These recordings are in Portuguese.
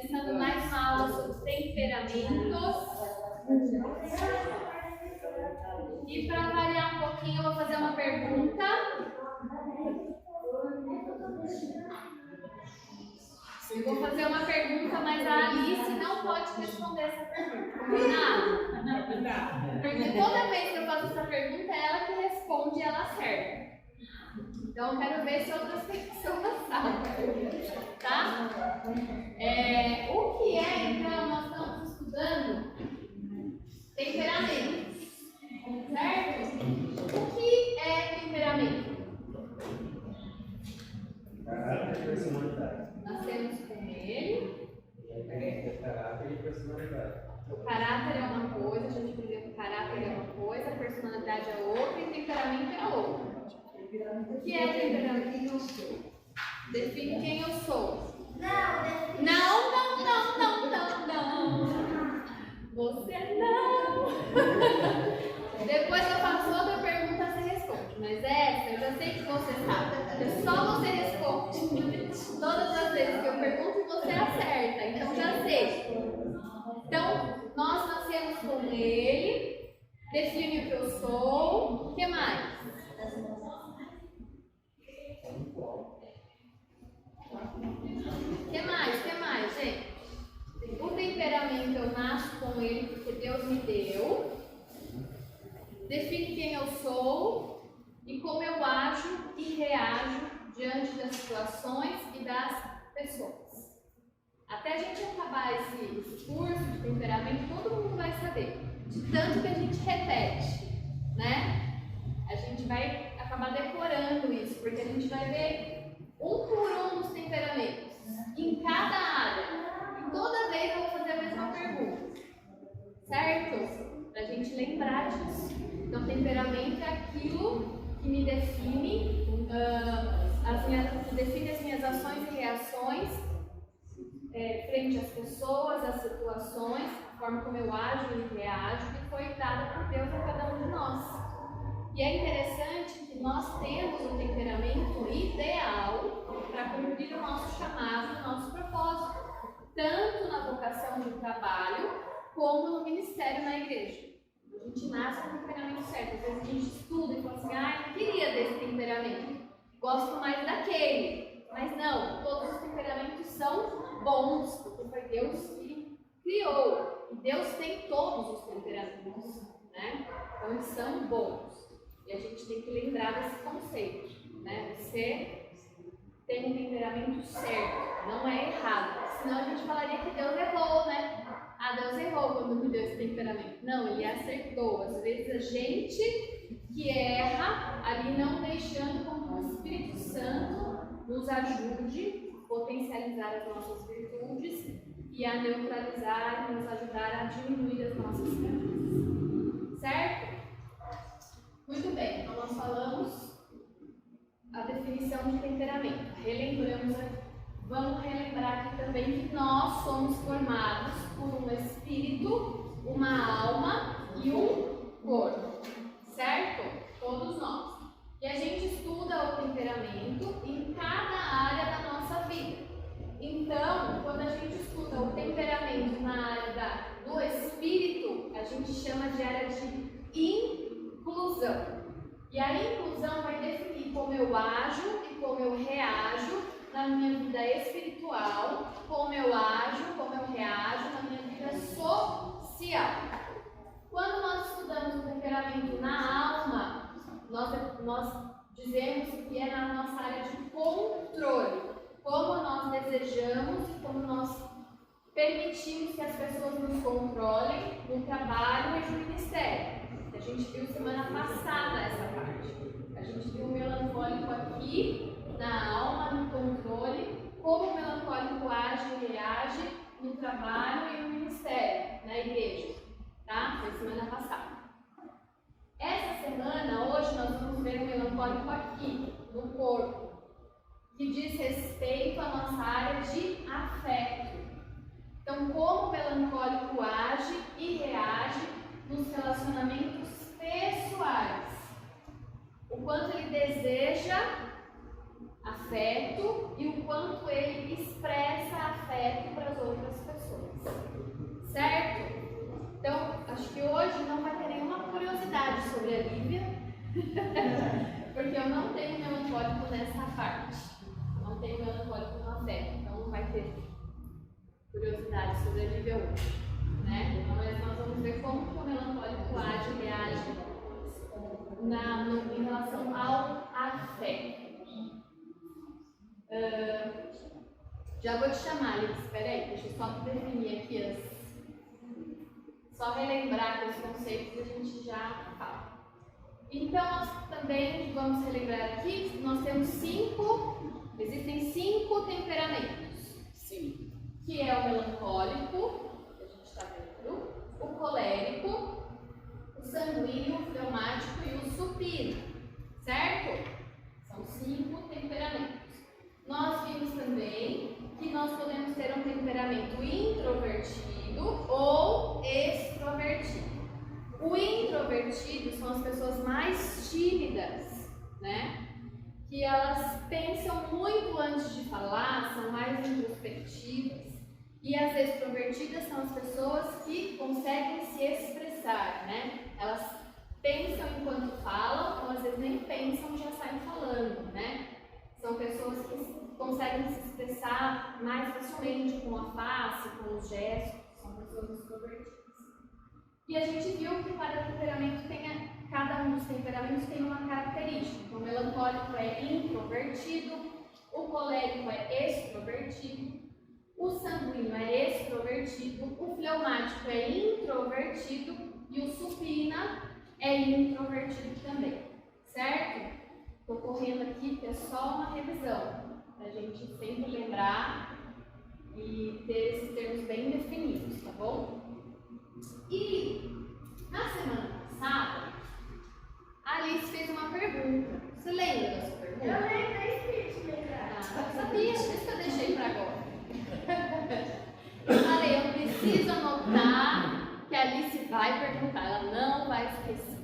começando mais uma aula sobre temperamentos. E para variar um pouquinho, eu vou fazer uma pergunta. Eu vou fazer uma pergunta, mas a Alice não pode responder essa pergunta. Combinado? Porque toda vez que eu faço essa pergunta, é ela que responde e ela acerta. Então eu quero ver se outras pessoas sabem. Tá? O que é, então, nós estamos estudando temperamentos. Certo? O que é temperamento? Caráter e personalidade. Nascemos com ele. Caráter e personalidade. O caráter é uma coisa, a gente aprendeu que o caráter é uma coisa, a personalidade é outra e temperamento é outra. O que é temperamento? Define quem eu sou. Não. Você não. Depois eu faço outra pergunta, você responde. Mas essa, eu já sei que você sabe. É só você responde. Todas as vezes que eu pergunto, você acerta. Então já sei. Então, nós nascemos com ele. Define o que eu sou. O que mais? O que mais, gente? O temperamento eu nasço com ele porque Deus me deu. Define quem eu sou e como eu ajo e reajo diante das situações e das pessoas. Até a gente acabar esse curso de temperamento, todo mundo vai saber. De tanto que a gente repete, né? A gente vai acabar decorando isso, porque a gente vai ver um por um dos temperamentos, em cada área. E toda vez eu vou fazer a mesma pergunta, certo? Pra gente lembrar disso. Então, temperamento é aquilo que me define, que define as minhas ações e reações frente às pessoas, às situações, a forma como eu ajo e reajo, que foi dada por Deus a cada um de nós. E é interessante que nós temos um temperamento ideal para cumprir o nosso chamado, o nosso propósito, tanto na vocação do trabalho, como no ministério na igreja. A gente nasce com o temperamento certo. Às vezes a gente estuda e fala assim, eu queria desse temperamento, gosto mais daquele. Mas não, todos os temperamentos são bons, porque foi Deus que criou. E Deus tem todos os temperamentos, né? Então eles são bons. E a gente tem que lembrar desse conceito, né? Você tem um temperamento certo, não é errado. Senão a gente falaria que Deus errou, né? Deus errou quando me deu esse temperamento. Não, ele acertou. Às vezes a gente que erra ali não deixando com que o Espírito Santo nos ajude a potencializar as nossas virtudes e a neutralizar e nos ajudar a diminuir as nossas fraquezas. Certo? Muito bem, então nós falamos a definição de temperamento. Relembramos aqui. Vamos relembrar aqui também que nós somos formados por um espírito, uma alma e um corpo, certo? Todos nós. E a gente estuda o temperamento em cada área da nossa vida. Então, quando a gente estuda o temperamento na área do espírito, a gente chama de área de inclusão. E a inclusão vai definir como eu ajo e como eu reajo na minha vida espiritual, como eu ajo, como eu reajo na minha vida social. Quando nós estudamos o temperamento na alma, nós dizemos que é na nossa área de controle, como nós desejamos e como nós permitimos que as pessoas nos controlem no trabalho e no ministério. A gente viu semana passada essa parte. A gente viu o melancólico aqui, na alma, no controle, como o melancólico age e reage no trabalho e no ministério, na igreja. Tá? Foi semana passada. Essa semana, hoje, nós vamos ver o melancólico aqui, no corpo, que diz respeito à nossa área de afeto. Então, como o melancólico age e reage nos relacionamentos pessoais. O quanto ele deseja afeto e o quanto ele expressa afeto para as outras Porque eu não tenho melancólico nessa parte. Eu não tenho melancólico no afeto. Então não vai ter curiosidade sobre a nível 1. Né? Então nós vamos ver como que o melancólico age e reage em relação ao afeto. Já vou te chamar, Liz. Espera aí, deixa eu só definir aqui só relembrar aqui os conceitos que a gente já fala. Então, nós também vamos relembrar aqui, nós temos existem 5 temperamentos. Sim. Que é o melancólico, que a gente está vendo, o colérico, o sanguíneo, o fleumático e o supino, certo? São 5 temperamentos. Nós vimos também que nós podemos ter um temperamento introvertido ou extrovertido. O introvertido são as pessoas mais tímidas, né? Que elas pensam muito antes de falar, são mais introspectivas. E as extrovertidas são as pessoas que conseguem se expressar, né? Elas pensam enquanto falam, ou às vezes nem pensam, já saem falando, né? São pessoas que conseguem se expressar mais facilmente com a face, com os gestos, são pessoas extrovertidas. E a gente viu que cada temperamento cada um dos temperamentos tem uma característica. Então, o melancólico é introvertido, o colérico é extrovertido, o sanguíneo é extrovertido, o fleumático é introvertido e o supina é introvertido também, certo? Estou correndo aqui porque é só uma revisão, para a gente sempre lembrar e ter esses termos bem definidos, tá bom? E na semana passada, a Alice fez uma pergunta. Você lembra da sua pergunta? Eu lembro da speech, lembrar. Eu sabia, por isso que eu deixei para agora. Eu falei, eu preciso anotar que a Alice vai perguntar, ela não vai esquecer.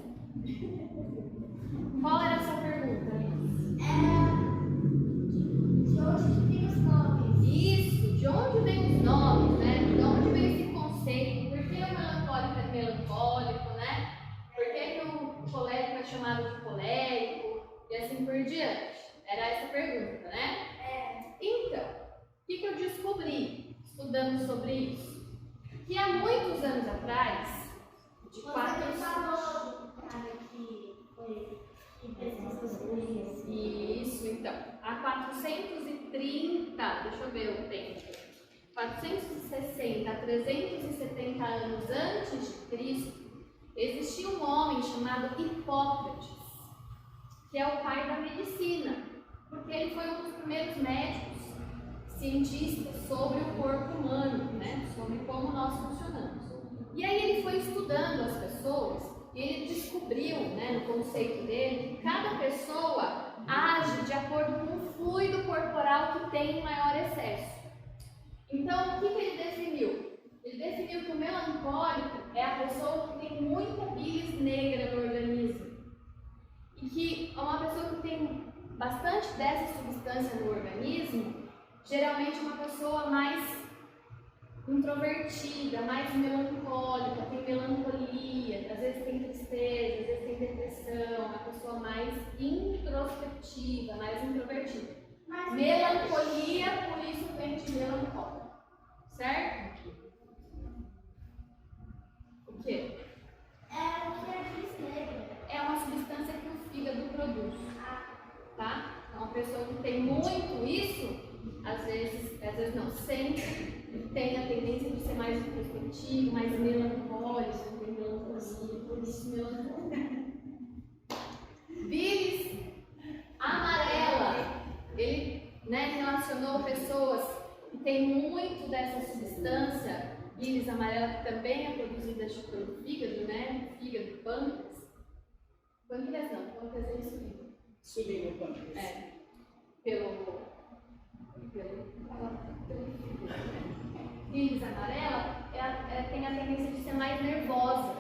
Qual era a sua pergunta, Alice? De onde vem os nomes? Isso, de onde vem os nomes, né? De onde vem esse conceito? Por que o melancólico é melancólico, né? Por que o colérico é chamado de colérico? E assim por diante. Era essa a pergunta, né? Então, o que eu descobri estudando sobre isso? Que há muitos anos atrás, de Você 4 falou do cara que foi que pesquisou sobre isso. Isso, então. Há 430, deixa eu ver o tempo. 460 a 370 anos antes de Cristo, existia um homem chamado Hipócrates, que é o pai da medicina, porque ele foi um dos primeiros médicos, cientistas sobre o corpo humano, né? Sobre como nós funcionamos. E aí ele foi estudando as pessoas e ele descobriu, né, no conceito dele, que cada pessoa age de acordo com o fluido corporal que tem em maior excesso. Então, o que ele definiu? Ele definiu que o melancólico é a pessoa que tem muita bilis negra no organismo. E que uma pessoa que tem bastante dessa substância no organismo, geralmente é uma pessoa mais introvertida, mais melancólica, tem melancolia, às vezes tem tristeza, às vezes tem depressão, uma pessoa mais introspectiva, mais introvertida. Melancolia, por isso vem de melancólico, certo? O quê? É o que é bilis negra. É uma substância que o fígado produz, tá? Então, uma pessoa que tem muito isso, às vezes não, sempre tem a tendência de ser mais introspectivo, mais melancólico, tem melancolia, por isso melancolia. Bilis amarela, ele, né, relacionou pessoas que têm muito dessa substância, bilis amarela, que também é produzida pelo fígado, né, fígado, pâncreas. Pâncreas não, pâncreas é insulina. Subir no pâncreas. É, pelo bilis amarela tem a tendência de ser mais nervosa,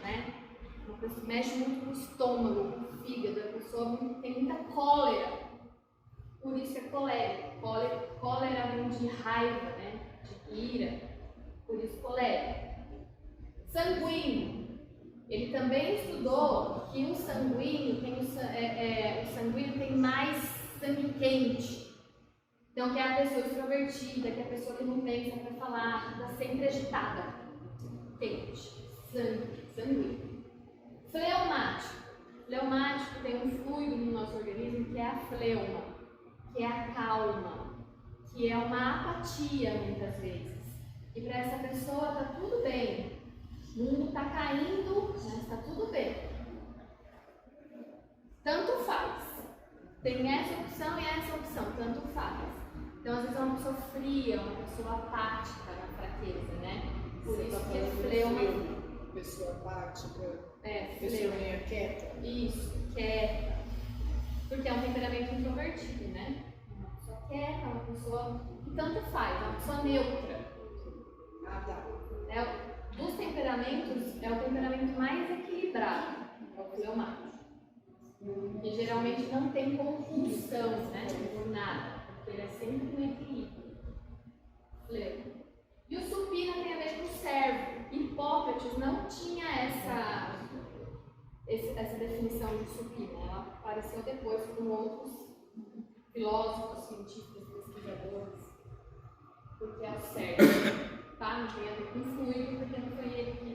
né? Uma pessoa mexe muito com o estômago, com o fígado, a pessoa tem muita cólera, por isso é colérico. Cólera vem de raiva, né? De ira, por isso colérico. Sanguíneo. Ele também estudou que o sanguíneo tem mais sangue quente. Então, que é a pessoa extrovertida, que é a pessoa que não pensa para falar, que está sempre agitada. Quente. Sanguíneo. Fleumático. Fleumático tem um fluido no nosso organismo que é a fleuma, que é a calma, que é uma apatia muitas vezes. E para essa pessoa está tudo bem. O mundo está caindo, mas está tudo bem. Tanto faz. Tem essa opção e essa opção, tanto faz. Então, às vezes é uma pessoa fria, uma pessoa apática na fraqueza, né? Por isso que é fleuma. Pessoa apática, Pessoa quieta. Isso, quieta. Porque é um temperamento introvertido, né? Uma pessoa quieta, uma pessoa que tanto faz, uma pessoa neutra. Ah, tá. Dos temperamentos, é o temperamento mais equilibrado, é o fleumático. E geralmente não tem compulsão, né? Por nada. Ele é sempre no equilíbrio. Fleumático. E o supina tem a ver com o cérebro. Hipócrates não tinha essa definição de supina. Ela apareceu depois com outros filósofos, cientistas, pesquisadores. Porque é o cérebro. Tá? Não tem a ver com fluido, porque não foi ele que...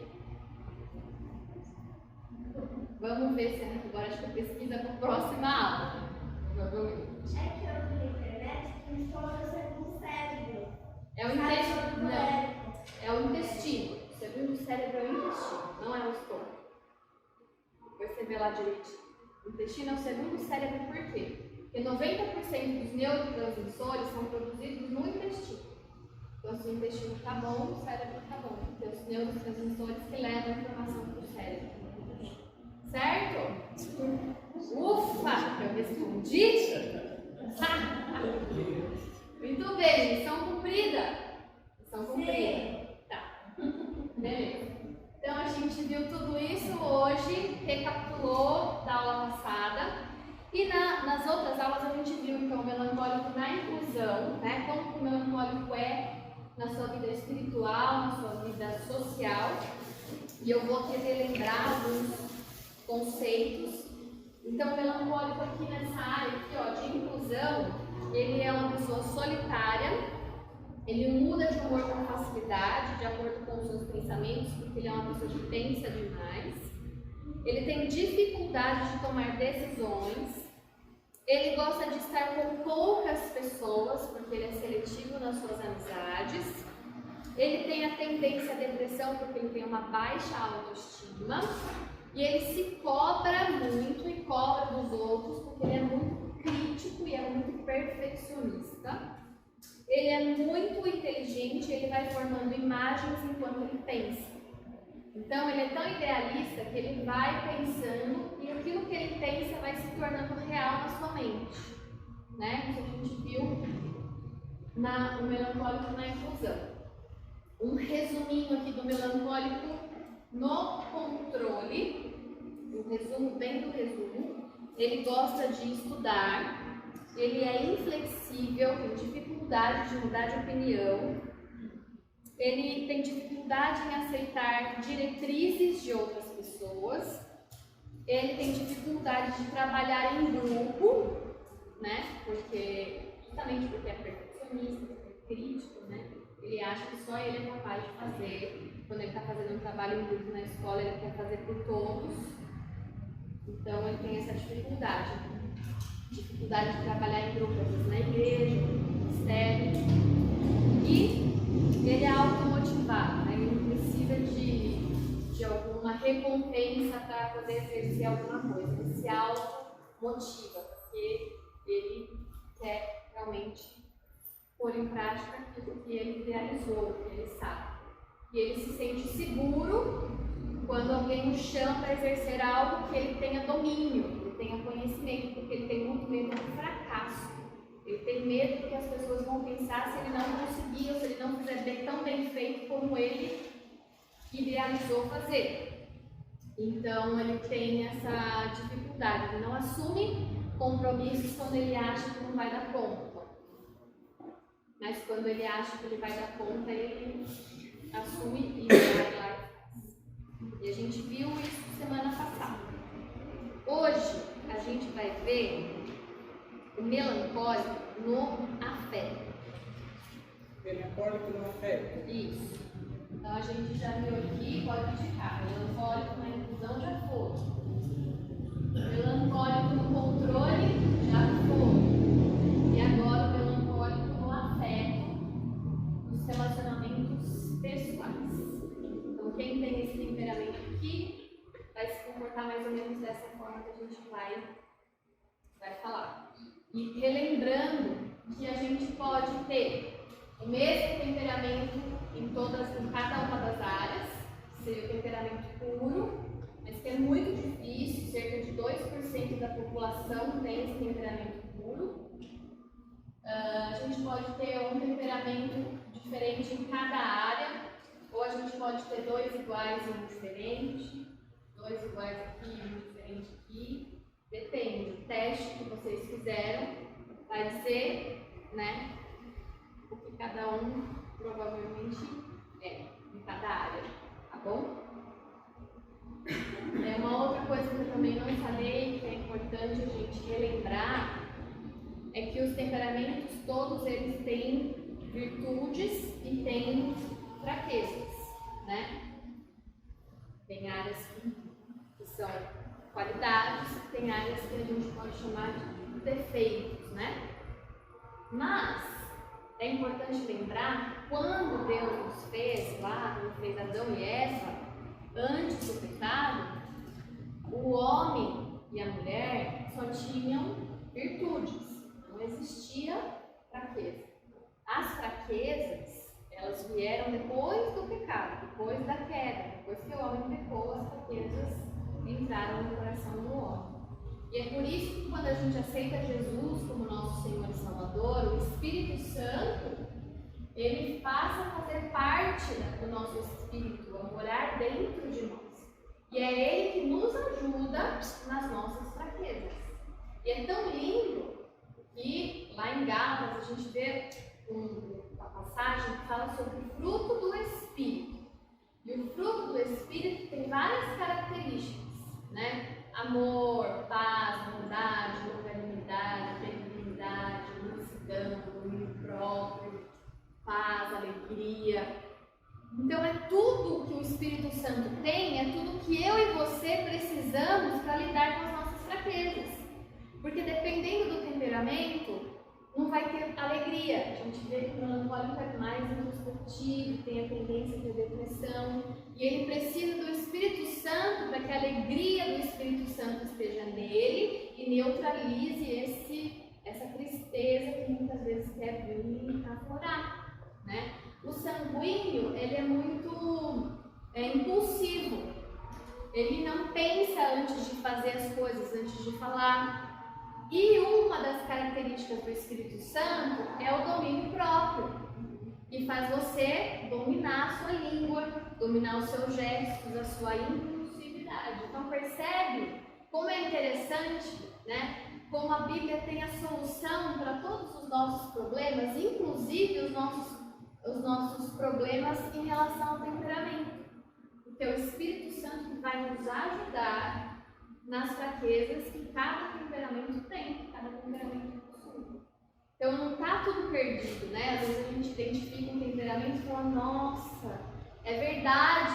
Vamos ver se agora acho que pesquisa para a próxima aula. Provavelmente. É que eu vi na internet que o estômago é o segundo cérebro. É o intestino. Não, é o intestino. O segundo cérebro é o intestino, não é o estômago. Depois você vê lá direitinho. O intestino é o segundo cérebro por quê? Porque 90% dos neurotransmissores são produzidos no intestino. Então, se o intestino está bom, o cérebro está bom. Porque os neurotransmissores que levam a informação para o cérebro. Certo? Ufa! Eu respondi? Muito bem, missão cumprida. Missão cumprida. Tá. Beleza. Então, a gente viu tudo isso hoje, recapitulou da aula passada. E nas outras aulas a gente viu, então, o melancólico na inclusão, né? Como o melancólico é na sua vida espiritual, na sua vida social. E eu vou querer lembrar alguns conceitos. Então, o melancólico aqui nessa área aqui, ó, de inclusão, ele é uma pessoa solitária, ele muda de humor com facilidade, de acordo com os seus pensamentos, porque ele é uma pessoa que pensa demais. Ele tem dificuldade de tomar decisões. Ele gosta de estar com poucas pessoas, porque ele é seletivo nas suas amizades. Ele tem a tendência à depressão, porque ele tem uma baixa autoestima. E ele se cobra muito e cobra dos outros, porque ele é muito crítico e é muito perfeccionista. Ele é muito inteligente, ele vai formando imagens enquanto ele pensa. Então, ele é tão idealista que ele vai pensando e aquilo que ele pensa vai se tornando real na sua mente. Né? Isso a gente viu no melancólico na inclusão. Um resuminho aqui do melancólico no controle. Um resumo, bem do resumo. Ele gosta de estudar, ele é inflexível, tem dificuldade de mudar de opinião. Ele tem dificuldade em aceitar diretrizes de outras pessoas. Ele tem dificuldade de trabalhar em grupo, né? Justamente porque é perfeccionista, é crítico, né? Ele acha que só ele é capaz de fazer. Quando ele está fazendo um trabalho em grupo na escola, ele quer fazer por todos. Então, ele tem essa dificuldade. Dificuldade de trabalhar em grupo, às vezes na igreja, no ministério. E ele é automotivado, né? Ele não precisa de alguma recompensa para poder exercer alguma coisa. Ele se automotiva, porque ele quer realmente pôr em prática aquilo que ele realizou, que ele sabe. E ele se sente seguro quando alguém o chama para exercer algo que ele tenha domínio, ele tenha conhecimento, porque ele tem muito medo do fracasso. Ele tem medo do que as pessoas vão pensar se ele não conseguir ou se ele não fizer tão bem feito como ele idealizou fazer. Então, ele tem essa dificuldade, ele não assume compromissos quando ele acha que não vai dar conta. Mas quando ele acha que ele vai dar conta, ele assume e vai lá e faz. E a gente viu isso semana passada. Hoje a gente vai ver o melancólico no afeto. Melancólico no afeto. Isso. Então a gente já viu aqui, pode indicar. Melancólico na inclusão já foi. Melancólico no controle já foi. E agora o melancólico no afeto, nos relacionamentos pessoais. Então quem tem esse temperamento aqui vai se comportar mais ou menos dessa forma que a gente vai falar. E relembrando que a gente pode ter o mesmo temperamento em cada uma das áreas, seria o temperamento puro, mas que é muito difícil, cerca de 2% da população tem esse temperamento puro. A gente pode ter um temperamento diferente em cada área, ou a gente pode ter 2 iguais e um diferente, 2 iguais aqui e um diferente aqui. Depende, o teste que vocês fizeram vai dizer, né, o que cada um provavelmente é em cada área, tá bom? Uma outra coisa que eu também não falei, que é importante a gente relembrar, é que os temperamentos todos eles têm virtudes e têm fraquezas, né? Tem áreas que são qualidades, tem áreas que a gente pode chamar de defeitos, né? Mas é importante lembrar, quando Deus nos fez lá, quando fez Adão e Eva, antes do pecado, o homem e a mulher só tinham virtudes, não existia fraqueza. As fraquezas, elas vieram depois do pecado, depois da queda, depois que o homem pecou, as fraquezas entraram no coração do homem. E é por isso que quando a gente aceita Jesus como nosso Senhor e Salvador, o Espírito Santo, ele passa a fazer parte do nosso espírito, a morar dentro de nós. E é ele que nos ajuda nas nossas fraquezas. E é tão lindo que lá em Gálatas a gente vê uma passagem que fala sobre o fruto do Espírito. E o fruto do Espírito tem várias características, né? Amor, paz, bondade, longanimidade, benignidade, mansidão, domínio próprio, paz, alegria. Então é tudo que o Espírito Santo tem, é tudo que eu e você precisamos para lidar com as nossas fraquezas. Porque dependendo do temperamento, não vai ter alegria. A gente vê que o melancólico é mais introspectivo, tem a tendência de depressão, e ele precisa do Espírito Santo para que a alegria do Espírito Santo esteja nele e neutralize essa tristeza que muitas vezes quer vir aflorar, né? O sanguíneo, ele é muito impulsivo, ele não pensa antes de fazer as coisas, antes de falar. E uma das características do Espírito Santo é o domínio próprio, que faz você dominar a sua língua, dominar os seus gestos, a sua impulsividade. Então percebe como é interessante, né? Como a Bíblia tem a solução para todos os nossos problemas, inclusive os nossos problemas em relação ao temperamento. Porque o Espírito Santo vai nos ajudar nas fraquezas que cada temperamento tem, cada temperamento possui. Então não está tudo perdido, né? Às vezes a gente identifica um temperamento e fala, nossa, é verdade,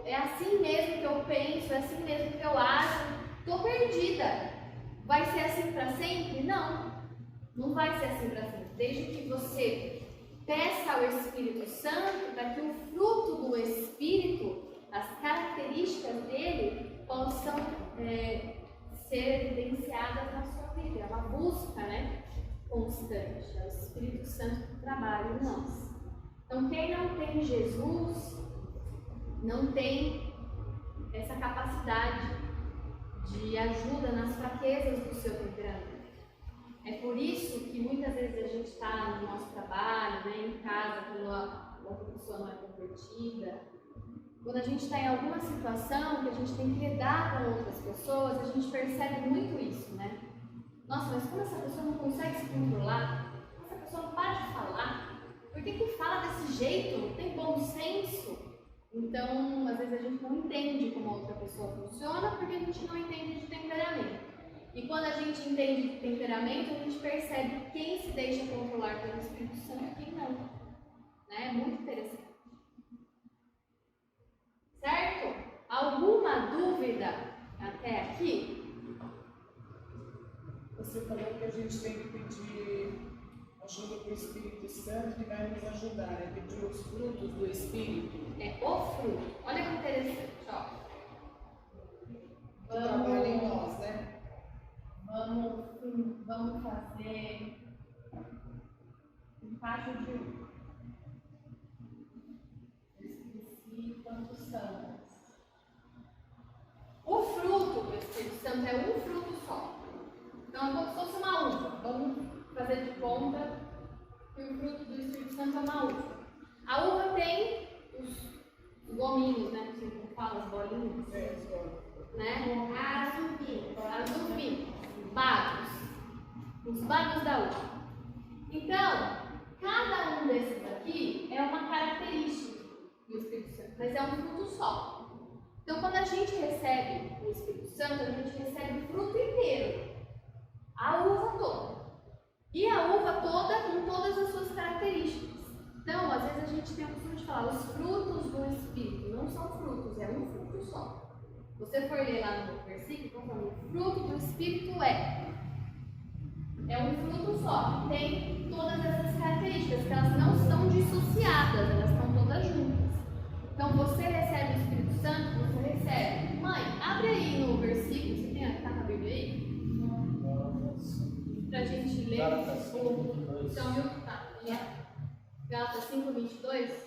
é assim mesmo que eu penso, é assim mesmo que eu acho, estou perdida. Vai ser assim para sempre? Não, não vai ser assim para sempre. Desde que você peça ao Espírito Santo para que o fruto do Espírito, as características dele, possam ser evidenciadas na sua vida. É uma busca, né, constante. É o Espírito Santo que trabalha em nós. Então, quem não tem Jesus, não tem essa capacidade de ajuda nas fraquezas do seu temperamento. É por isso que muitas vezes a gente está no nosso trabalho, né, em casa, quando a outra pessoa não é convertida. Quando a gente está em alguma situação que a gente tem que lidar com outras pessoas, a gente percebe muito isso, né? Nossa, mas como essa pessoa não consegue se controlar? Essa pessoa não para de falar? Por que fala desse jeito? Não tem bom senso? Então, às vezes a gente não entende como a outra pessoa funciona porque a gente não entende de temperamento. E quando a gente entende de temperamento, a gente percebe quem se deixa controlar pelo Espírito Santo e quem não. Né? É muito interessante. Certo? Alguma dúvida até aqui? Você falou que a gente tem que pedir ajuda para o Espírito Santo que vai nos ajudar, né? Pedir os frutos do Espírito. É o fruto. Olha que interessante, ó. Trabalha em nós, né? Vamos fazer um cacho de uva. Esqueci quantos são. O fruto do Espírito Santo é um fruto só. Então é como se fosse uma uva. Vamos fazer de conta que o fruto do Espírito Santo é uma uva. A uva tem os gominhos, né? Não sei como fala, as bolinhas. Né? As uvinhas. Bagos. Os bagos da uva. Então, cada um desses aqui é uma característica do Espírito Santo, mas é um fruto só. Então, quando a gente recebe o Espírito Santo, a gente recebe o fruto inteiro. A uva toda. E a uva toda com todas as suas características. Então, às vezes a gente tem o costume de falar os frutos do Espírito. Não são frutos, é um fruto só. Você for ler lá no versículo, então falando, o fruto do Espírito é um fruto só, que tem todas essas características, que elas não estão dissociadas, elas estão todas juntas. Então você recebe o Espírito Santo, você recebe. Mãe, abre aí no versículo, você tem tá na Bíblia aí? Pra gente ler o Gálatas 5:22.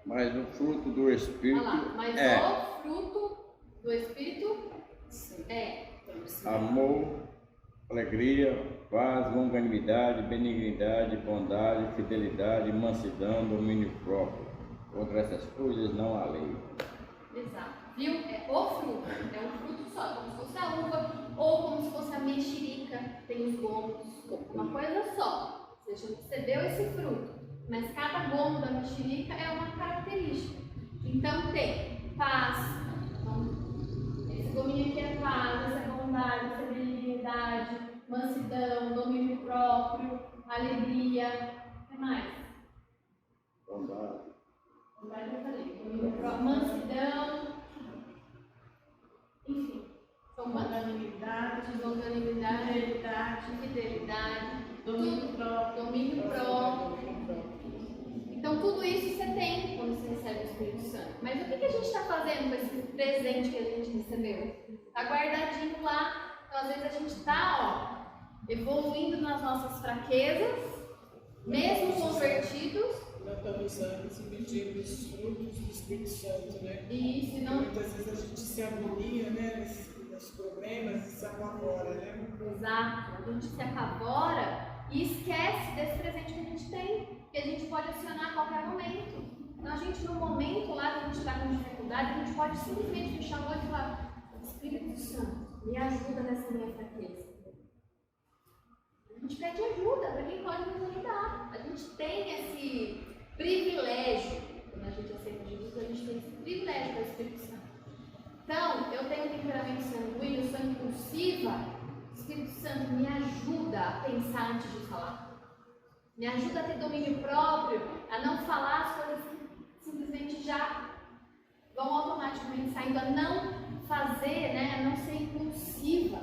Mas o fruto do Espírito Mas é o fruto do Espírito é amor, alegria, paz, longanimidade, benignidade, bondade, fidelidade, mansidão, domínio próprio. Contra essas coisas não há lei. Exato. Viu? É o fruto. É um fruto só, como se fosse a uva ou como se fosse a mexerica, tem os gomos, uma coisa só. Você recebeu esse fruto. Mas cada gomo da mexerica é uma característica. Então tem paz. Então, esse gominho aqui é paz, essa é bondade, essa é benignidade, mansidão, domínio próprio, alegria. O que mais? Bondade. Bondade eu falei. Domínio próprio, mansidão. Enfim. São longanimidade, fidelidade, domínio próprio. Então, tudo isso você tem quando você recebe o Espírito Santo. Mas o que a gente está fazendo com esse presente que a gente recebeu? Está guardadinho lá. Então, às vezes, a gente está evoluindo nas nossas fraquezas, mesmo convertidos. Nós estamos pedindo os frutos do Espírito Santo, né? E não... muitas vezes a gente se agonia, né? Nos problemas e se apavora, né? Exato. A gente se apavora e esquece desse presente que a gente tem. Que a gente pode acionar a qualquer momento. Então a gente, no momento lá que a gente está com dificuldade, a gente pode simplesmente fechar o olho e falar: Espírito Santo, me ajuda nessa minha fraqueza. A gente pede ajuda para quem pode nos ajudar. A gente tem esse privilégio, quando a gente aceita Jesus, a gente tem esse privilégio do Espírito Santo. Então, eu tenho um temperamento sanguíneo, sou impulsiva. O Espírito Santo me ajuda a pensar antes de falar. Me ajuda a ter domínio próprio, a não falar as coisas que simplesmente já vão automaticamente saindo, a não fazer, né, a não ser impulsiva.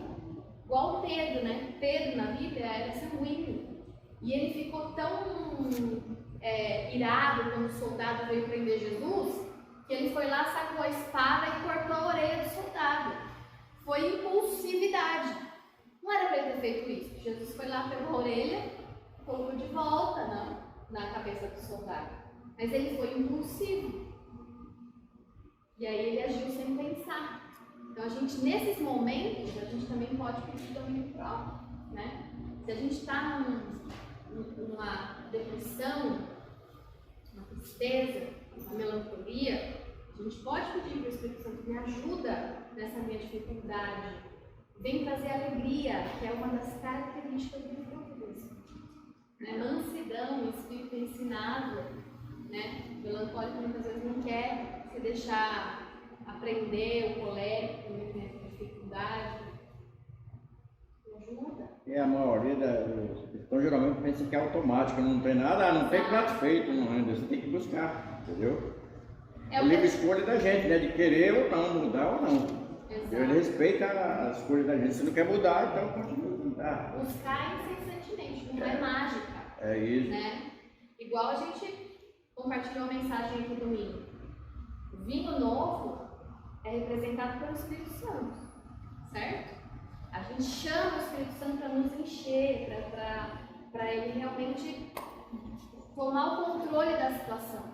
Igual o Pedro, né? Pedro na Bíblia era sanguíneo. E ele ficou tão irado quando o soldado veio prender Jesus, que ele foi lá, sacou a espada e cortou a orelha do soldado. Foi impulsividade. Não era para ele ter feito isso. Jesus foi lá, pegou a orelha, colocou de volta na cabeça do soldado. Mas ele foi impulsivo. E aí ele agiu sem pensar. Então a gente, nesses momentos, a gente também pode pedir domínio próprio, né? Se a gente está numa depressão, uma tristeza, uma melancolia, a gente pode pedir para o Espírito Santo: me ajuda nessa minha dificuldade. Vem trazer alegria, que é uma das características do fruto do Espírito. Mansidão, o Espírito é ensinado, né, pela melancólico muitas vezes não quer se deixar aprender, o colérico também tem essa dificuldade. Ajuda. E a maioria dos cristãos geralmente pensa que é automático, não tem nada, não tem prato feito, não é? Você tem que buscar, entendeu? É É o livre que... escolha da gente, né? De querer ou não, mudar ou não. Exato. Ele respeita as escolhas da gente. Se não quer mudar, então continua a mudar. Buscar incessantemente, não é mágica. É isso. Né? Igual a gente compartilhou uma mensagem aqui domingo. O vinho novo é representado pelo Espírito Santo, certo? A gente chama o Espírito Santo para nos encher, para ele realmente tomar o controle da situação.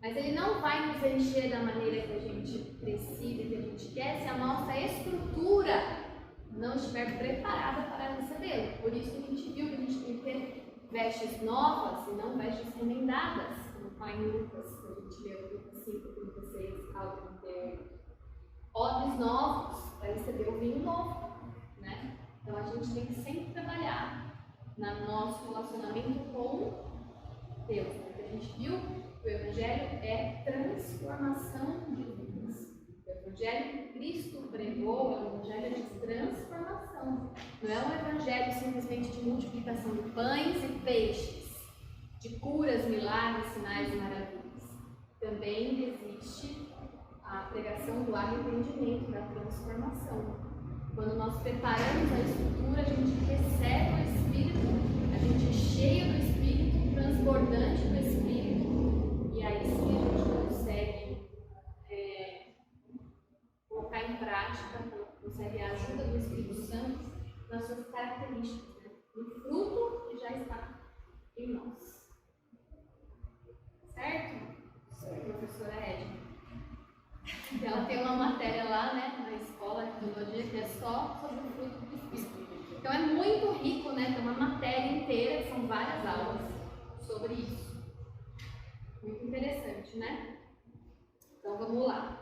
Mas ele não vai nos encher da maneira que a gente precisa, que a gente quer, se a nossa estrutura não estiver preparada para recebê-lo. Por isso que a gente viu que a gente tem que ter vestes novas e não vestes remendadas, como está em Lucas, que a gente leu Lucas 5, 36 ao 38. Odres novos para receber o vinho novo, né? Então a gente tem que sempre trabalhar no nosso relacionamento com Deus. Porque a gente viu que o Evangelho é transformação de vidas. O Evangelho que Cristo pregou é um Evangelho de transformação. Não é um Evangelho simplesmente de multiplicação de pães e peixes, de curas, milagres, sinais e maravilhas. Também existe a pregação do arrependimento, da transformação. Quando nós preparamos a estrutura, a gente recebe o Espírito, a gente é cheio do Espírito, transbordante do Espírito, e aí sim a gente consegue colocar em prática, consegue a ajuda do Espírito Santo nas suas características, né? No fruto que já está em nós. Certo? Professora Edna. Ela tem uma matéria lá, né, na escola de teologia que é só sobre o fruto do Espírito. Então é muito rico, né, tem uma matéria inteira, são várias aulas sobre isso. Muito interessante, né? Então vamos lá.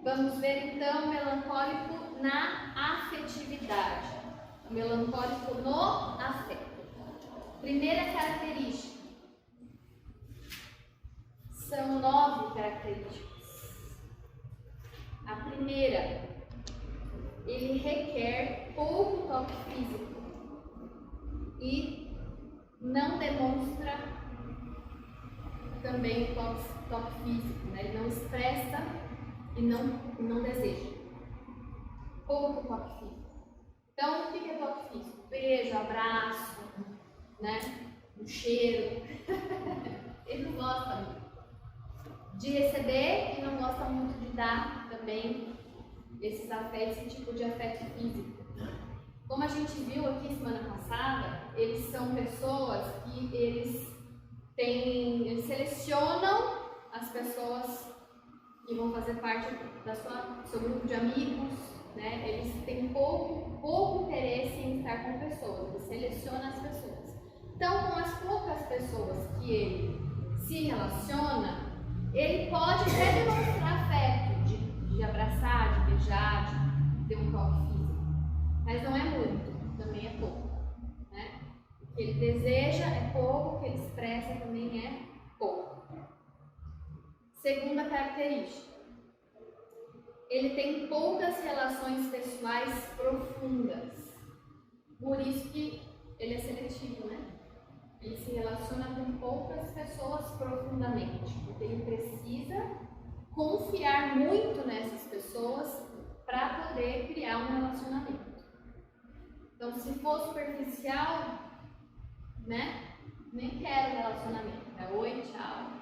Vamos ver então o melancólico na afetividade. O melancólico no afeto. Primeira característica. São 9 características. A primeira, ele requer pouco toque físico e não demonstra também o toque físico, né? Ele não expressa e não deseja. Pouco toque físico. Então, o que é toque físico? Beijo, abraço, né? Um cheiro. Ele não gosta muito de receber e não gosta muito de dar também esses afetos, esse tipo de afeto físico. Como a gente viu aqui semana passada, eles são pessoas que eles selecionam as pessoas que vão fazer parte do seu grupo de amigos, né? Eles têm pouco interesse em estar com pessoas, eles selecionam as pessoas. Então, com as poucas pessoas que ele se relaciona, ele pode até demonstrar afeto, de abraçar, de beijar, de ter um toque físico, mas não é muito, também é pouco, né? O que ele deseja é pouco, o que ele expressa também é pouco. Segunda característica, ele tem poucas relações pessoais profundas, por isso que ele é seletivo, né? Ele se relaciona com poucas pessoas profundamente, porque ele precisa confiar muito nessas pessoas para poder criar um relacionamento. Então, se for superficial, né? Nem quero relacionamento. É oi, tchau.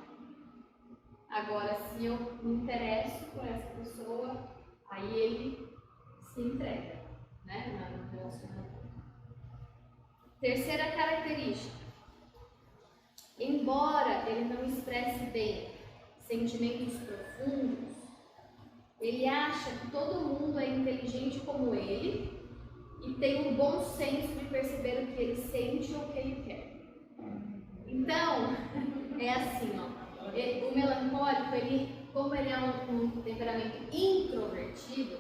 Agora, se eu me interesso por essa pessoa, aí ele se entrega, né? No relacionamento. Terceira característica. Embora ele não expresse bem sentimentos profundos, ele acha que todo mundo é inteligente como ele e tem um bom senso de perceber o que ele sente ou o que ele quer. Então, é assim, ó, o melancólico, como ele é um temperamento introvertido,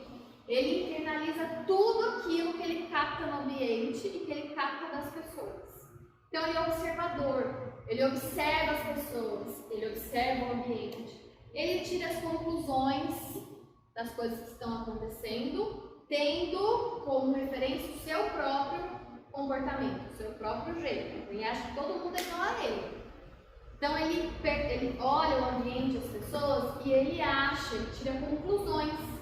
ele internaliza tudo aquilo que ele capta no ambiente e que ele capta das pessoas. Então, ele é observador. ele observa as pessoas, ele observa o ambiente, ele tira as conclusões das coisas que estão acontecendo, tendo como referência o seu próprio comportamento, o seu próprio jeito. Ele acha que todo mundo é igual a ele. Então ele olha o ambiente, as pessoas, e ele acha, ele tira conclusões.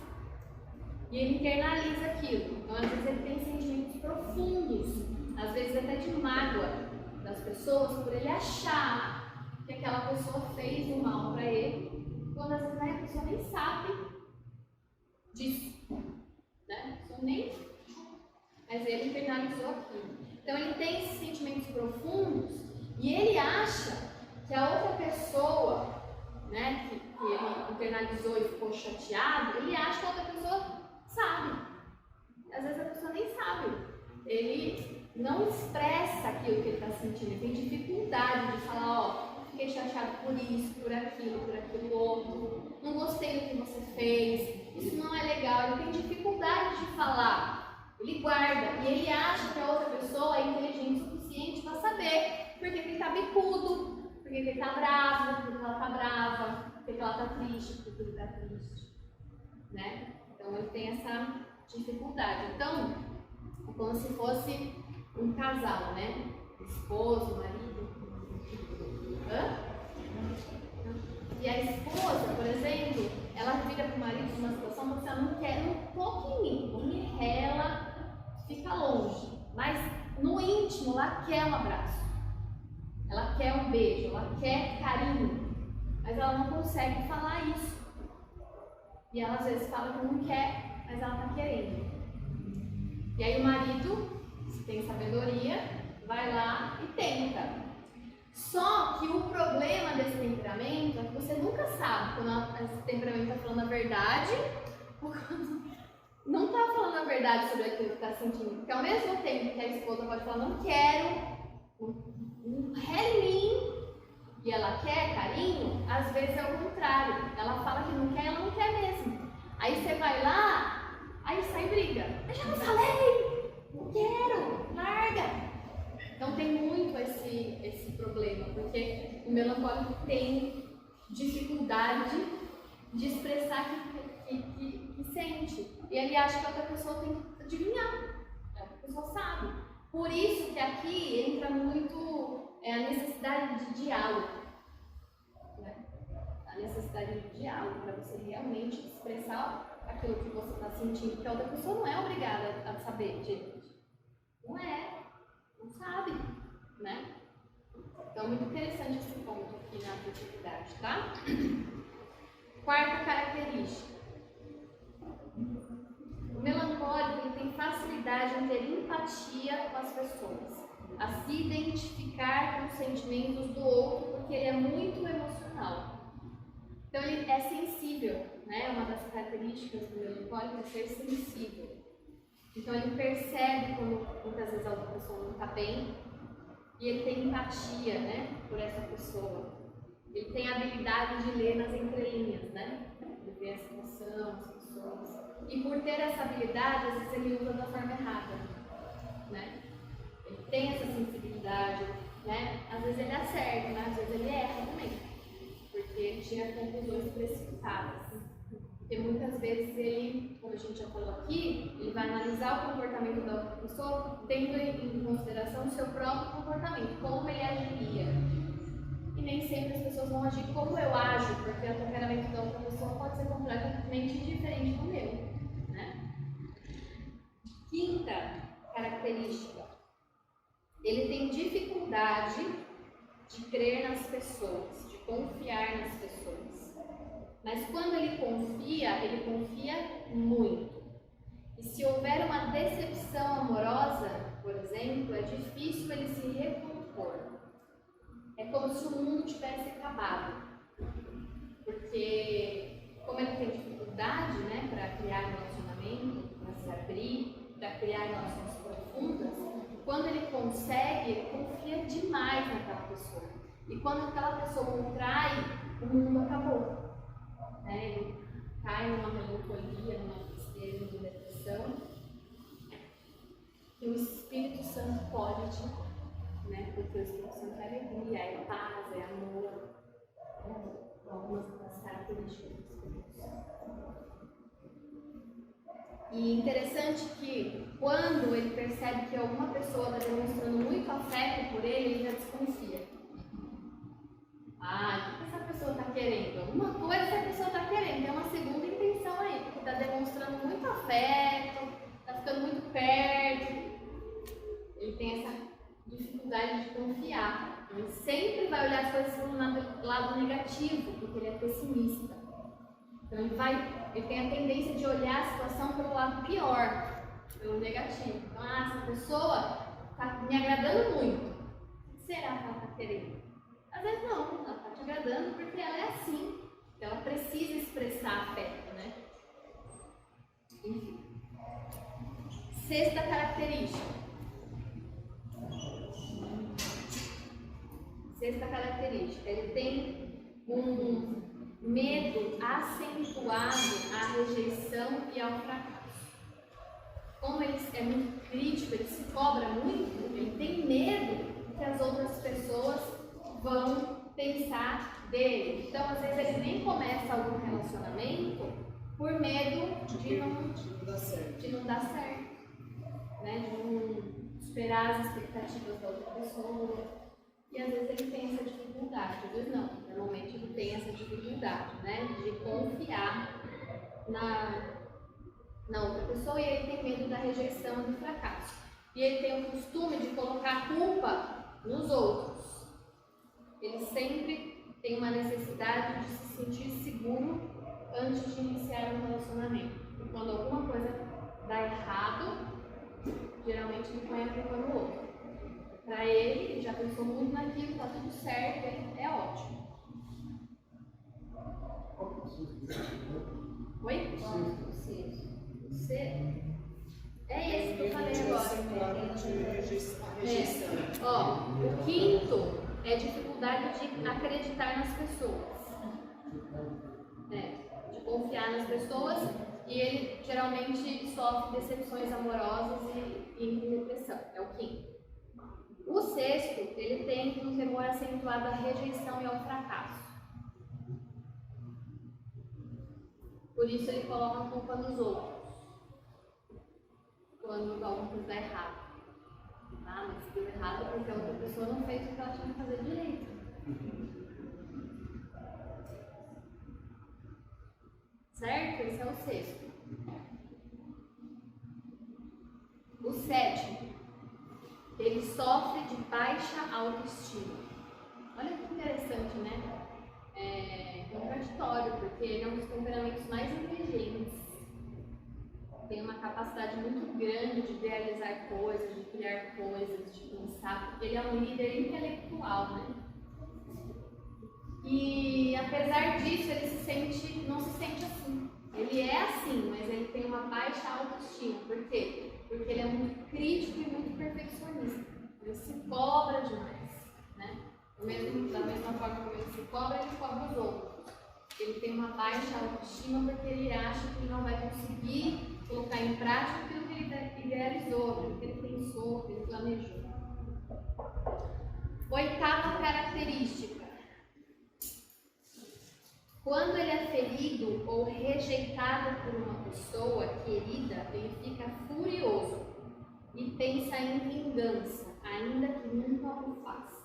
E ele internaliza aquilo. Então, às vezes, ele tem sentimentos profundos, às vezes até de mágoa das pessoas, por ele achar que aquela pessoa fez um mal para ele, quando às vezes a pessoa nem sabe disso. Né? A pessoa nem. Mas ele internalizou aquilo. Então, ele tem esses sentimentos profundos e ele acha que a outra pessoa, né, que ele internalizou e ficou chateado, ele acha que a outra pessoa sabe. Às vezes a pessoa nem sabe. Ele não expressa aquilo que ele está sentindo. Ele tem dificuldade de falar, ó, fiquei chateado por isso, por aquilo outro. Não gostei do que você fez. Isso não é legal. Ele tem dificuldade de falar. Ele guarda. E ele acha que a outra pessoa é inteligente o suficiente para saber por que ele está bicudo, por que ele está bravo, por que ela está brava, por que ela está triste, por que ele está triste. Né? Então ele tem essa dificuldade. Então, é como se fosse um casal, né? Esposo, marido. Hã? E a esposa, por exemplo, ela vira para o marido numa situação que ela não quer, não toque em mim, não me rela, fica longe. Mas no íntimo ela quer um abraço, ela quer um beijo, ela quer carinho, mas ela não consegue falar isso. E ela às vezes fala que não quer, mas ela está querendo. E aí o marido, se tem sabedoria, vai lá e tenta. Só que o problema desse temperamento é que você nunca sabe quando esse temperamento está falando a verdade ou quando não está falando a verdade sobre aquilo que está sentindo. Porque ao mesmo tempo que a esposa pode falar, não quero, não rele em mim, e ela quer carinho, às vezes é o contrário. Ela fala que não quer, ela não quer mesmo. Aí você vai lá, aí sai briga. Eu já não falei, não quero, larga. Então tem muito esse problema, porque o melancólico tem dificuldade de expressar que sente. E ele acha que a outra pessoa tem que adivinhar, a outra pessoa sabe. Por isso que aqui entra muito a necessidade de diálogo. Né? A necessidade de diálogo, para você realmente expressar aquilo que você está sentindo, porque a outra pessoa não é obrigada a saber, gente. Não é. Não sabe, né? Então, muito interessante esse ponto aqui na afetividade, tá? Quarta característica. O melancólico ele tem facilidade em ter empatia com as pessoas, a se identificar com os sentimentos do outro, porque ele é muito emocional. Então, ele é sensível, né? Uma das características do melancólico é ser sensível. Então ele percebe quando muitas vezes a outra pessoa não está bem e ele tem empatia, né, por essa pessoa. Ele tem a habilidade de ler nas entrelinhas, né, de ver a situação, as pessoas. E por ter essa habilidade, às vezes ele usa da forma errada, né. Ele tem essa sensibilidade, né, às vezes ele acerta, mas às vezes ele erra também, porque ele tira conclusões precipitadas. Porque muitas vezes ele, como a gente já falou aqui, ele vai analisar o comportamento da outra pessoa, tendo em consideração o seu próprio comportamento, como ele agiria. E nem sempre as pessoas vão agir como eu ajo, porque o temperamento da outra pessoa pode ser completamente diferente do meu. Né? Quinta característica, ele tem dificuldade de crer nas pessoas, de confiar nas pessoas. Mas quando ele confia muito. E se houver uma decepção amorosa, por exemplo, é difícil ele se recompor. É como se o mundo tivesse acabado. Porque, como ele tem dificuldade, né, para criar relacionamento, para se abrir, para criar relações profundas, quando ele consegue, ele confia demais naquela pessoa. E quando aquela pessoa contrai, o mundo acabou. Ele cai numa melancolia, numa tristeza, numa depressão. E o Espírito Santo pode te né? Porque o Espírito Santo é alegria, é paz, é amor, algumas das características do Espírito Santo. E interessante que quando ele percebe que alguma pessoa está demonstrando muito afeto por ele, ele já desconfia. Ah, o que essa pessoa está querendo? Alguma coisa essa pessoa está querendo, tem uma segunda intenção aí, porque está demonstrando muito afeto, está ficando muito perto. Ele tem essa dificuldade de confiar. Ele sempre vai olhar as coisas pelo lado negativo, porque ele é pessimista. Então ele tem a tendência de olhar a situação pelo lado pior, pelo negativo. Então, essa pessoa está me agradando muito. O que será que ela está querendo? Às vezes não, ela está te agradando porque ela é assim. Ela precisa expressar afeto, né? Enfim. Sexta característica. Ele tem um medo acentuado à rejeição e ao fracasso. Como ele é muito crítico, ele se cobra muito, ele tem medo que as outras pessoas vão pensar dele. Então, às vezes, ele nem começa algum relacionamento por medo de não dar certo, né? De não superar as expectativas da outra pessoa. E às vezes ele tem essa dificuldade, às vezes não, normalmente ele tem essa dificuldade, né, de confiar na outra pessoa, e ele tem medo da rejeição e do fracasso. E ele tem o costume de colocar a culpa nos outros. Ele sempre tem uma necessidade de se sentir seguro antes de iniciar um relacionamento. E quando alguma coisa dá errado, geralmente ele põe a culpa no outro. Para ele já pensou muito naquilo, tá tudo certo, é ótimo. Oi? Você? É esse que eu falei agora. O quinto é dificuldade de acreditar nas pessoas. De confiar nas pessoas, e ele geralmente sofre decepções amorosas e entra em depressão. É o quinto. O sexto, ele tem um temor acentuado à rejeição e ao fracasso. Por isso ele coloca a culpa nos outros, quando alguma coisa dá errado. Ah, mas deu errado porque a outra pessoa não fez o que ela tinha que fazer direito. Certo? Esse é o sexto. O sétimo, ele sofre de baixa autoestima. Olha que interessante, né? É contraditório, porque ele é um dos temperamentos mais inteligentes. Tem uma capacidade muito grande de idealizar coisas, de criar coisas, de pensar, porque ele é um líder intelectual, né? E apesar disso, ele não se sente assim. Ele é assim, mas ele tem uma baixa autoestima. Por quê? Porque ele é muito crítico e muito perfeccionista. Ele se cobra demais, né? Da mesma forma que ele se cobra os outros. Ele tem uma baixa autoestima porque ele acha que ele não vai conseguir colocar em prática aquilo que ele idealizou, aquilo que ele pensou, que ele planejou. Oitava característica. Quando ele é ferido ou rejeitado por uma pessoa querida, ele fica furioso e pensa em vingança, ainda que nunca o faça.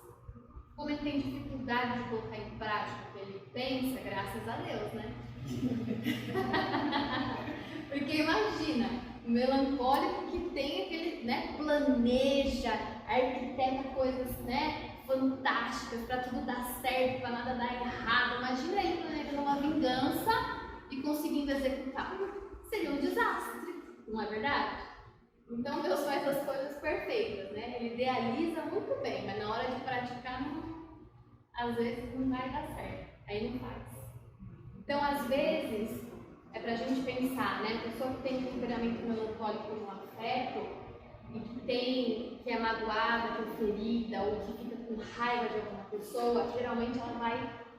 Como ele tem dificuldade de colocar em prática o que ele pensa, graças a Deus, né? Porque imagina, o melancólico que tem aquele, né, planeja, arquiteta coisas, né, fantásticas para tudo dar certo, para nada dar errado. Imagina ele planejando uma vingança e conseguindo executar. Seria um desastre, não é verdade? Então Deus faz as coisas perfeitas, né? Ele idealiza muito bem, mas na hora de praticar, às vezes não vai dar certo. Aí não faz. Então, às vezes, é pra gente pensar, né? A pessoa que tem um temperamento melancólico no afeto e que é magoada, que é ferida, ou que fica com raiva de alguma pessoa, geralmente ela vai,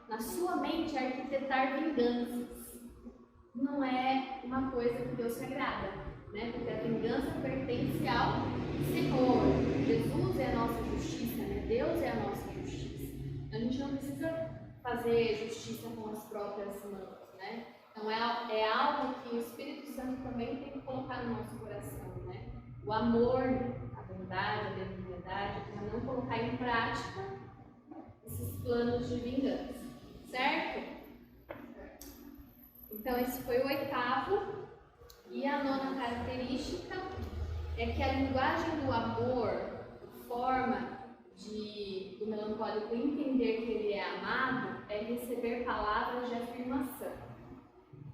na sua mente, arquitetar vinganças. Não é uma coisa que Deus se agrada, né? Porque a vingança pertence ao Senhor. Jesus é a nossa justiça, né? Deus é a nossa justiça. A gente não precisa fazer justiça com as próprias mãos, né? Então é algo que o Espírito Santo também tem que colocar no nosso coração, né? O amor, a bondade, a benignidade, para não colocar em prática esses planos de vingança, certo? Então esse foi o 8º. E a 9ª característica é que a linguagem do amor, a forma do melancólico entender que ele é amado, é receber palavras de afirmação.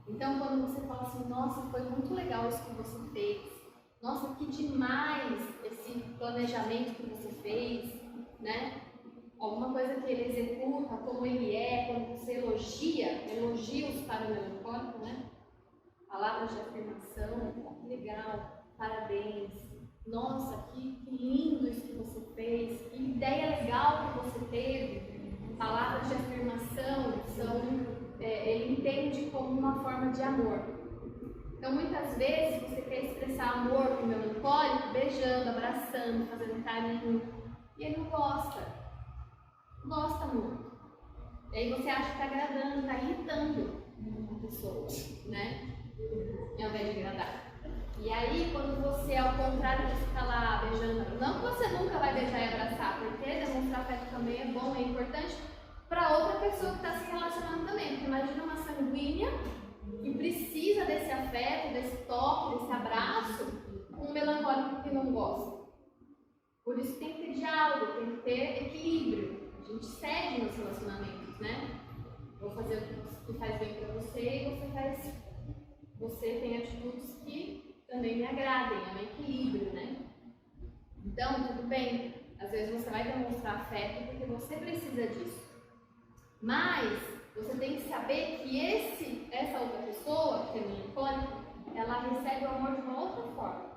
Então, quando você fala assim, nossa, foi muito legal isso que você fez, nossa, que demais esse planejamento que você fez, né? Alguma coisa que ele executa, como ele é, quando você elogios para o melancólico, né? Palavras de afirmação, que legal, parabéns, nossa, que lindo isso que você fez, que ideia legal que você teve. Palavras de afirmação ele entende como uma forma de amor. Então, muitas vezes, você quer expressar amor para o melancólico beijando, abraçando, fazendo carinho, e ele não gosta. Não gosta muito. E aí você acha que está agradando, está irritando a pessoa, né? Ao invés de agradar. E aí, quando você, ao contrário de ficar lá beijando, não que você nunca vai beijar e abraçar, porque demonstrar afeto também é bom, é importante para outra pessoa que está se relacionando também. Porque imagina uma sanguínea que precisa desse afeto, desse toque, desse abraço, um melancólico que não gosta. Por isso tem que ter diálogo, tem que ter equilíbrio. A gente cede nos relacionamentos, né? Vou fazer o que faz bem para você e você tem atitudes que também me agradem, é um equilíbrio, né? Então, tudo bem, às vezes você vai demonstrar afeto porque você precisa disso. Mas você tem que saber que essa outra pessoa, que é melancólica, ela recebe o amor de uma outra forma.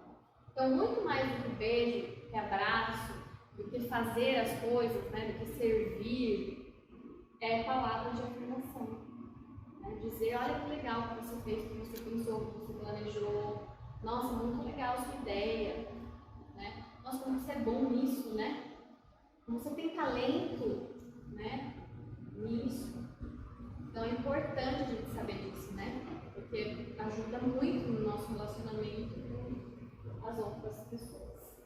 Então, muito mais do que beijo, do que abraço, do que fazer as coisas, né, do que servir, é palavra de afirmação. Dizer, olha que legal que você fez, que você pensou, que você planejou. Nossa, muito legal a sua ideia. Né? Nossa, como você é bom nisso, né? Como você tem talento, né? Nisso. Então é importante a gente saber disso, né? Porque ajuda muito no nosso relacionamento com as outras pessoas.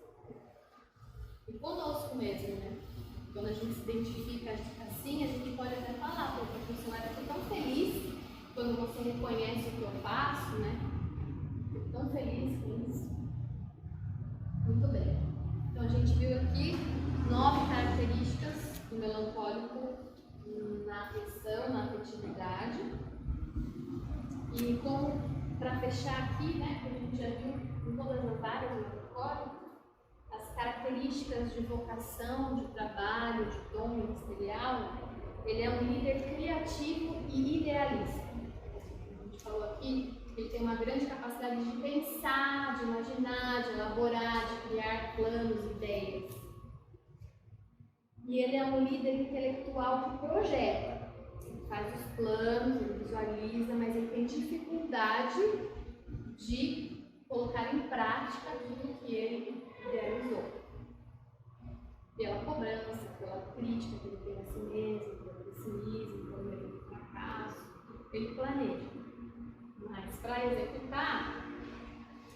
E conosco mesmo, né? Quando a gente se identifica assim, a gente pode até falar, porque a pessoa fica tão feliz quando você reconhece o que eu faço, né? Fico tão feliz com isso. Muito bem. Então a gente viu aqui 9 características do melancólico na afeição, na afetividade. E como para fechar aqui, né, que a gente já viu em todas as áreas do melancólico, as características de vocação, de trabalho, de dom ministerial, ele é um líder criativo e idealista. A gente falou aqui que ele tem uma grande capacidade de pensar, de imaginar, de elaborar, de criar planos, ideias. E ele é um líder intelectual que projeta. Ele faz os planos, ele visualiza, mas ele tem dificuldade de colocar em prática aquilo que ele idealizou. Pela cobrança, pela crítica que ele tem a si mesmo, pelo pessimismo, pelo medo do fracasso, ele planeja. Mas para executar,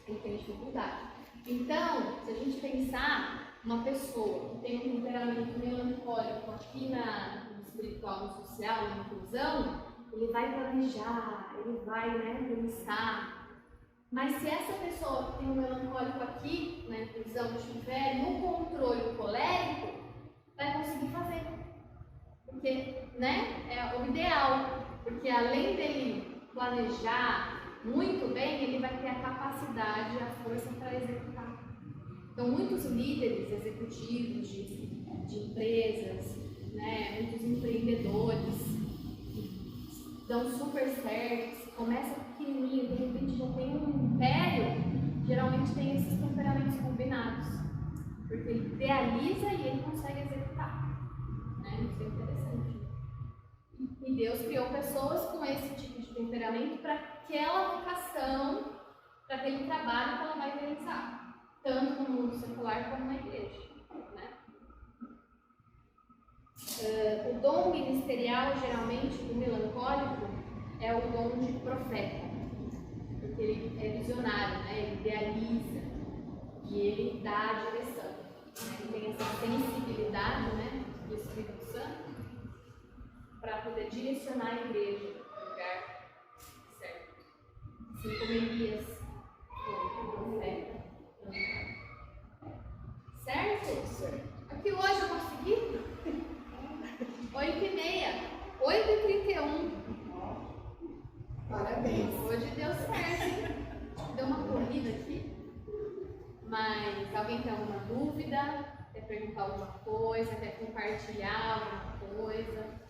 ele tem dificuldade. Então, se a gente pensar uma pessoa que tem um temperamento melancólico aqui no espiritual, no social, na inclusão, ele vai planejar, ele vai, né, pensar. Mas se essa pessoa que tem um melancólico aqui na inclusão estiver no controle colérico, vai conseguir fazer. Porque, né, é o ideal. Porque além dele planejar muito bem, ele vai ter a capacidade e a força para executar. Então, muitos líderes executivos de empresas, né, muitos empreendedores que dão super certo, começa pequenininho, de repente já tem um império, geralmente tem esses temperamentos combinados, porque ele idealiza e ele consegue executar. Né? Isso é interessante. E Deus criou pessoas com esse tipo de temperamento para aquela vocação, para aquele trabalho que ela vai realizar, tanto no mundo secular como na igreja. Né? O dom ministerial, geralmente, do melancólico, é o dom de profeta, porque ele é visionário, né? Ele idealiza e ele dá a direção. Né? Ele tem essa sensibilidade, né, do Espírito Santo para poder direcionar a igreja no lugar certo. Assim como Elias foi o profeta. Certo? Certo. Aqui hoje eu consegui? 8h30, 8h31. Parabéns. Hoje deu certo. Deu uma corrida aqui. Mas alguém tem alguma dúvida? Quer perguntar alguma coisa? Quer compartilhar alguma coisa?